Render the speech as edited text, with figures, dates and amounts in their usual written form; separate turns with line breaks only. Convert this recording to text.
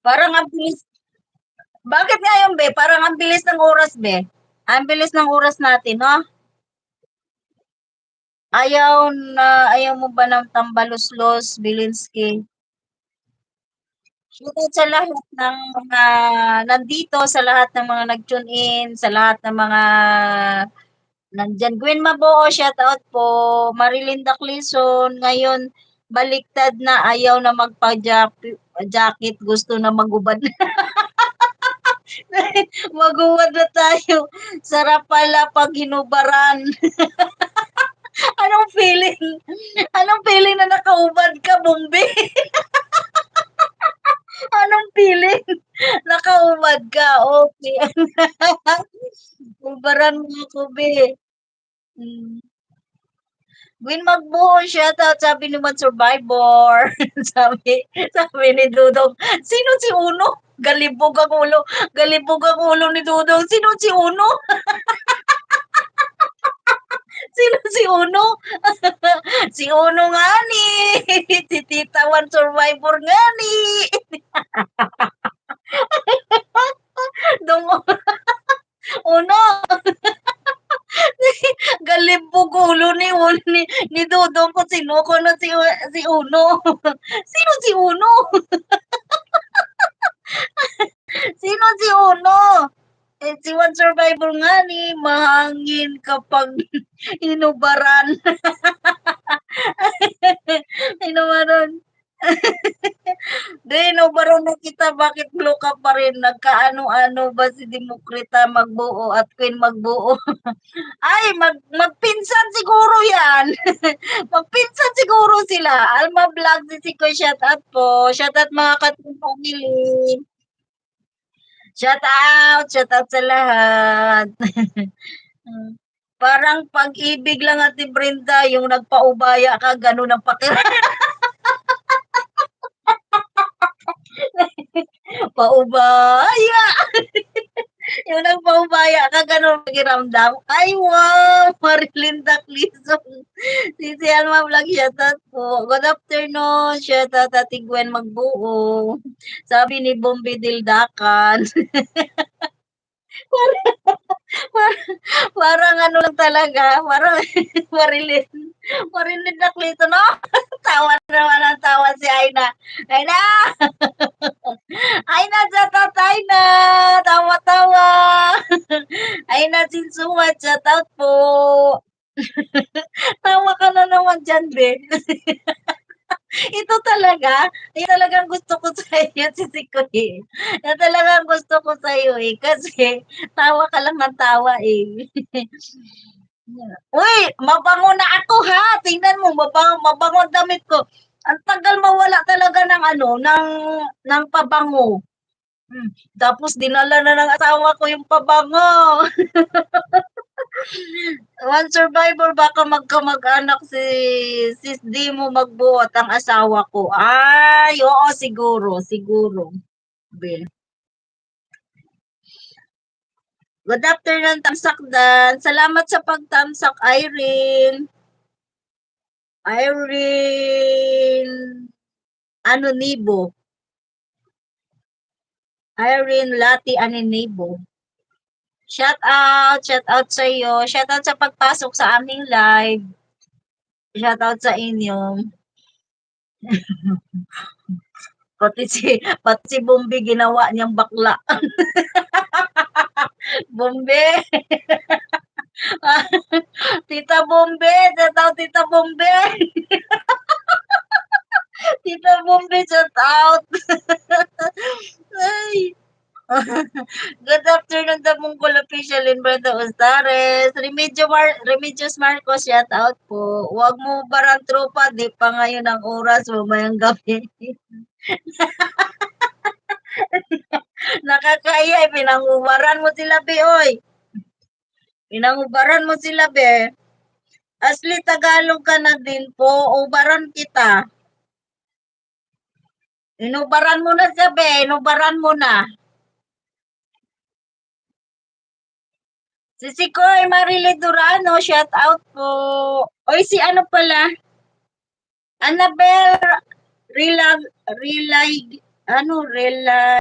Parang ang bilis bakit nga yun, be? Parang ang bilis ng oras, be. Ang bilis ng oras natin, no? Ayaw mo ba ng tambaluslos, Bilinski? Shoutout sa lahat ng mga nandito, sa lahat ng mga nag-tune in, sa lahat ng mga nandiyan. Gwen Mabuo, shoutout po. Marilyn Daclison, ngayon baliktad na ayaw na magpa-jacket, gusto na magubad. Magubad na tayo. Sarap pala pag hinubaran. Anong feeling? Anong feeling na nakaubad ka, Bombe? Anong feeling? Nakaubad ka. Okay. Ubaran mo ako, be. Hmm. Gwen Magbuo, shoutout, sabi naman survivor. sabi ni Dudong, sino si Uno? Galibog ang ulo ni Dudong. Sino si Uno? Sino si Uno? si Uno nga ni. Si Tita One Survivor nga ni. Dong Uno, galibog ulo ni Dudong ko sinuko na si Uno. Sino si Uno? Sino si Uno? Eh, si One Survivor nga ni, mahangin kapag inubaran. inubaran. Di, inubaran na kita, bakit blue ka pa rin? Nagkaano-ano ba si Demokrita Magbuo at Queen Magbuo? Ay, magpinsan siguro yan. magpinsan siguro sila. Alma Vlog, si ko shout out po. Shout out mga katong family. Shout out sa lahat. Parang pag-ibig lang Ate Brenda, yung nagpaubaya ka, ganun ang pakiramdam. Paubaya! yung nagpaubaya ka, ganun ang pakiramdam. Ay, wow! Marilyn Daclison. Si Alma Vlog, shoutout po. Good afternoon. Shoutout Ate Gwen Magbuo. Sabi ni Bombi Dildakan. parang ano lang talaga, parang Marilyn. Marilyn Daclison, no? tawa naman ang tawa si Aina. Aina! Aina, shoutout Aina! Tawa-tawa! Aina Sinsumat, shoutout po! Tawa ka na naman dyan, be. Ito talagang gusto ko sa iyo, si Sikoy. Ito talagang gusto ko sa iyo eh. Kasi, tawa ka lang ng tawa eh. Uy, mabango na ako ha. Tingnan mo, mabango ang damit ko. Ang tagal mawala talaga ng ano, ng pabango. Tapos dinala na ng asawa ko yung pabango. One survivor, baka magkamag-anak si sis di mo magbuot ang asawa ko. Ay, oo, siguro, siguro. Be. Good afternoon, Tamsak Dan. Salamat sa pagtamsak, Irene. Irene, ano, Nibo. Irene Lati Aninibo. Shout out sa iyo. Shout out sa pagpasok sa aming live. Shout out sa inyo. Pati si Bombi ginawa niyang bakla. Bombe. Tita Bombe, shout out Tita Bombe. Tita Bombe, shout out. Ay. Good afternoon, The Mongol Official in Brenda Ostares. Remedios Marcos, shout out po. Huwag mo barang tropa, di pa ngayon ang oras, mamayang gabi. Nakakaya, pinangubaran mo sila, be, oy. Pinangubaran mo sila, be. Asli, Tagalog ka na din po. Ubaran kita. Inubaran mo na siya, be. Inubaran mo na. Si Sikoy Marile Durano, shout out po. Oy, si ano pala? Annabel Rilag, Rilag, Ano, real life.